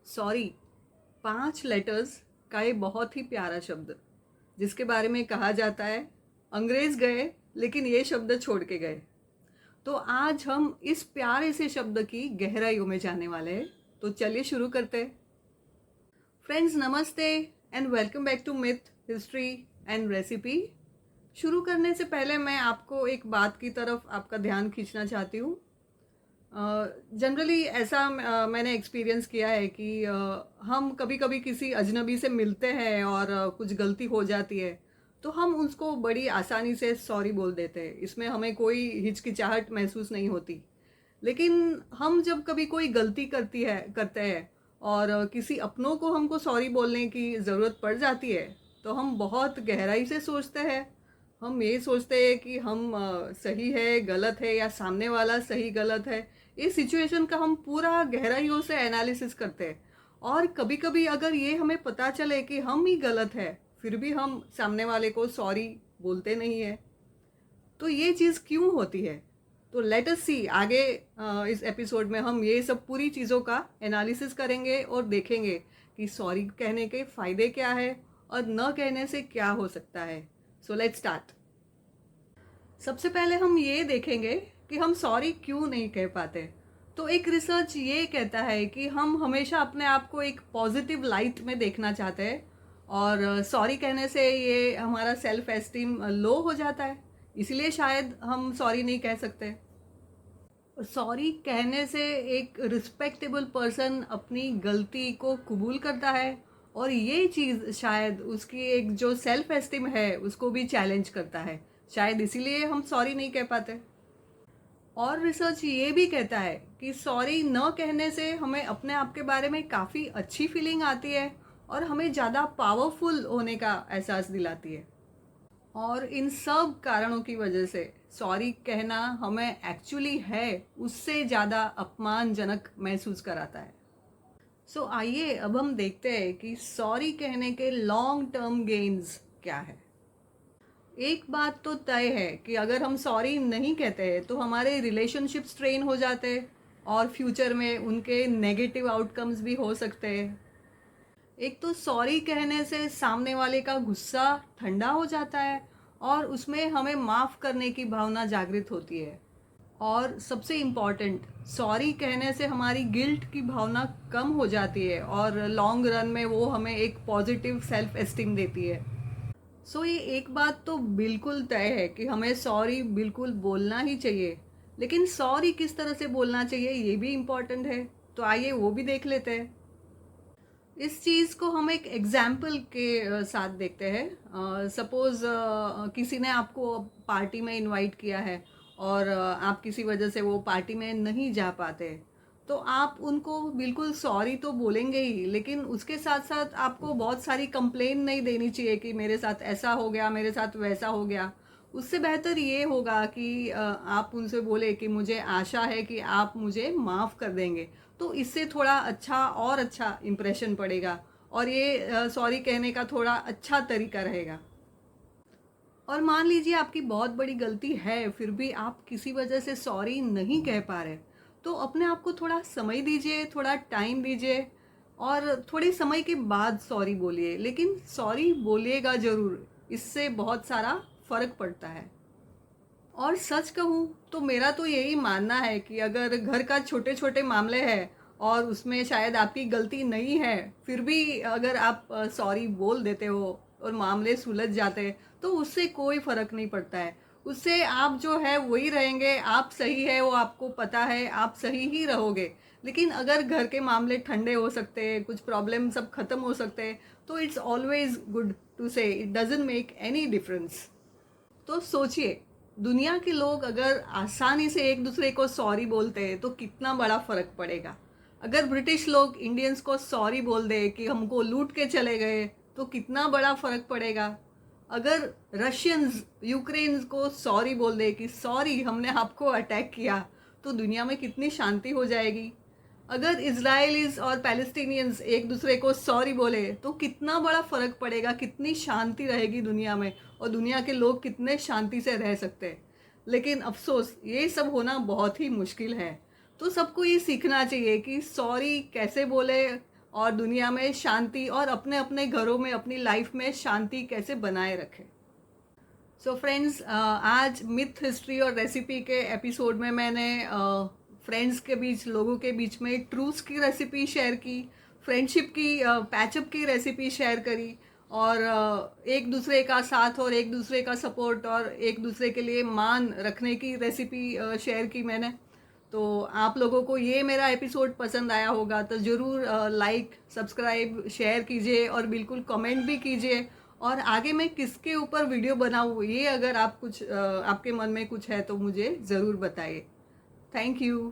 Sorry 5 letters का ये बहुत ही प्यारा शब्द जिसके बारे में कहा जाता है अंग्रेज गए लेकिन ये शब्द छोड़ के गए। तो आज हम इस प्यारे से शब्द की गहराइयों में जाने वाले हैं। तो चलिए शुरू करते हैं। फ्रेंड्स नमस्ते and welcome back to myth history and recipe. शुरू करने से पहले मैं आपको एक बात की तरफ आपका ध्यान खींचना चाहती हूँ। जनरली ऐसा मैंने एक्सपीरियंस किया है कि हम कभी कभी किसी अजनबी से मिलते हैं और कुछ गलती हो जाती है तो हम उसको बड़ी आसानी से सॉरी बोल देते हैं। इसमें हमें कोई हिचकिचाहट महसूस नहीं होती। लेकिन हम जब कभी कोई गलती करते हैं और किसी अपनों को हमको सॉरी बोलने की ज़रूरत पड़ जाती है तो हम बहुत गहराई से सोचते हैं। हम ये सोचते हैं कि हम सही है गलत है या सामने वाला सही गलत है। इस सिचुएशन का हम पूरा गहराइयों से एनालिसिस करते हैं और कभी कभी अगर ये हमें पता चले कि हम ही गलत है फिर भी हम सामने वाले को सॉरी बोलते नहीं है। तो ये चीज़ क्यों होती है? तो लेट अस सी आगे इस एपिसोड में हम ये सब पूरी चीज़ों का एनालिसिस करेंगे और देखेंगे कि सॉरी कहने के फ़ायदे क्या है और न कहने से क्या हो सकता है। So let's start. सबसे पहले हम ये देखेंगे कि हम सॉरी क्यों नहीं कह पाते। तो एक रिसर्च ये कहता है कि हम हमेशा अपने आप को एक पॉजिटिव लाइट में देखना चाहते हैं और सॉरी कहने से ये हमारा सेल्फ एस्टीम लो हो जाता है, इसलिए शायद हम सॉरी नहीं कह सकते। सॉरी कहने से एक रिस्पेक्टेबल पर्सन अपनी गलती को कबूल करता है और ये चीज़ शायद उसकी एक जो सेल्फ एस्टीम है उसको भी चैलेंज करता है। शायद इसीलिए हम सॉरी नहीं कह पाते। और रिसर्च ये भी कहता है कि सॉरी न कहने से हमें अपने आप के बारे में काफ़ी अच्छी फीलिंग आती है और हमें ज़्यादा पावरफुल होने का एहसास दिलाती है। और इन सब कारणों की वजह से सॉरी कहना हमें एक्चुअली है उससे ज़्यादा अपमानजनक महसूस कराता है। सो आइए अब हम देखते हैं कि सॉरी कहने के लॉन्ग टर्म गेन्स क्या है। एक बात तो तय है कि अगर हम सॉरी नहीं कहते हैं तो हमारे रिलेशनशिप स्ट्रेन हो जाते हैं और फ्यूचर में उनके नेगेटिव आउटकम्स भी हो सकते हैं। एक तो सॉरी कहने से सामने वाले का गुस्सा ठंडा हो जाता है और उसमें हमें माफ़ करने की भावना जागृत होती है। और सबसे इम्पॉर्टेंट, सॉरी कहने से हमारी गिल्ट की भावना कम हो जाती है और लॉन्ग रन में वो हमें एक पॉजिटिव सेल्फ एस्टीम देती है। सो ये एक बात तो बिल्कुल तय है कि हमें सॉरी बिल्कुल बोलना ही चाहिए। लेकिन सॉरी किस तरह से बोलना चाहिए ये भी इम्पॉर्टेंट है। तो आइए वो भी देख लेते हैं। इस चीज़ को हम एक एग्जाम्पल के साथ देखते हैं। सपोज़ किसी ने आपको पार्टी में इनवाइट किया है और आप किसी वजह से वो पार्टी में नहीं जा पाते तो आप उनको बिल्कुल सॉरी तो बोलेंगे ही, लेकिन उसके साथ साथ आपको बहुत सारी कंप्लेन नहीं देनी चाहिए कि मेरे साथ ऐसा हो गया मेरे साथ वैसा हो गया। उससे बेहतर ये होगा कि आप उनसे बोले कि मुझे आशा है कि आप मुझे माफ़ कर देंगे। तो इससे थोड़ा अच्छा और अच्छा इम्प्रेशन पड़ेगा और ये सॉरी कहने का थोड़ा अच्छा तरीका रहेगा। और मान लीजिए आपकी बहुत बड़ी गलती है फिर भी आप किसी वजह से सॉरी नहीं कह पा रहे तो अपने आप को थोड़ा समय दीजिए, थोड़ा टाइम दीजिए और थोड़े समय के बाद सॉरी बोलिए। लेकिन सॉरी बोलिएगा ज़रूर, इससे बहुत सारा फ़र्क पड़ता है। और सच कहूँ तो मेरा तो यही मानना है कि अगर घर का छोटे छोटे मामले हैं और उसमें शायद आपकी गलती नहीं है फिर भी अगर आप सॉरी बोल देते हो और मामले सुलझ जाते हैं तो उससे कोई फ़र्क नहीं पड़ता है। उससे आप जो है वही रहेंगे, आप सही है वो आपको पता है, आप सही ही रहोगे। लेकिन अगर घर के मामले ठंडे हो सकते हैं, कुछ प्रॉब्लम सब ख़त्म हो सकते हैं तो इट्स ऑलवेज गुड टू से it doesn't make any difference. तो सोचिए, दुनिया के लोग अगर आसानी से एक दूसरे को सॉरी बोलते हैं तो कितना बड़ा फ़र्क पड़ेगा। अगर ब्रिटिश लोग इंडियंस को सॉरी बोल दे कि हमको लूट के चले गए तो कितना बड़ा फ़र्क पड़ेगा। अगर रशियंस यूक्रेन को सॉरी बोल दे कि सॉरी हमने आपको अटैक किया तो दुनिया में कितनी शांति हो जाएगी। अगर इजराइलीज और पैलेस्टीनियंस एक दूसरे को सॉरी बोले तो कितना बड़ा फ़र्क पड़ेगा, कितनी शांति रहेगी दुनिया में और दुनिया के लोग कितने शांति से रह सकते हैं। लेकिन अफसोस ये सब होना बहुत ही मुश्किल है। तो सबको ये सीखना चाहिए कि सॉरी कैसे बोले और दुनिया में शांति और अपने अपने घरों में अपनी लाइफ में शांति कैसे बनाए रखें। सो फ्रेंड्स, आज मिथ, हिस्ट्री और रेसिपी के एपिसोड में मैंने फ्रेंड्स के बीच, लोगों के बीच में ट्रूथ्स की रेसिपी शेयर की, फ्रेंडशिप की, पैचअप की रेसिपी शेयर करी, और एक दूसरे का साथ और एक दूसरे का सपोर्ट और एक दूसरे के लिए मान रखने की रेसिपी शेयर की मैंने। तो आप लोगों को ये मेरा एपिसोड पसंद आया होगा तो ज़रूर लाइक, सब्सक्राइब, शेयर कीजिए और बिल्कुल कमेंट भी कीजिए। और आगे मैं किसके ऊपर वीडियो बनाऊँ, ये अगर आप कुछ आपके मन में कुछ है तो मुझे ज़रूर बताइए। Thank you.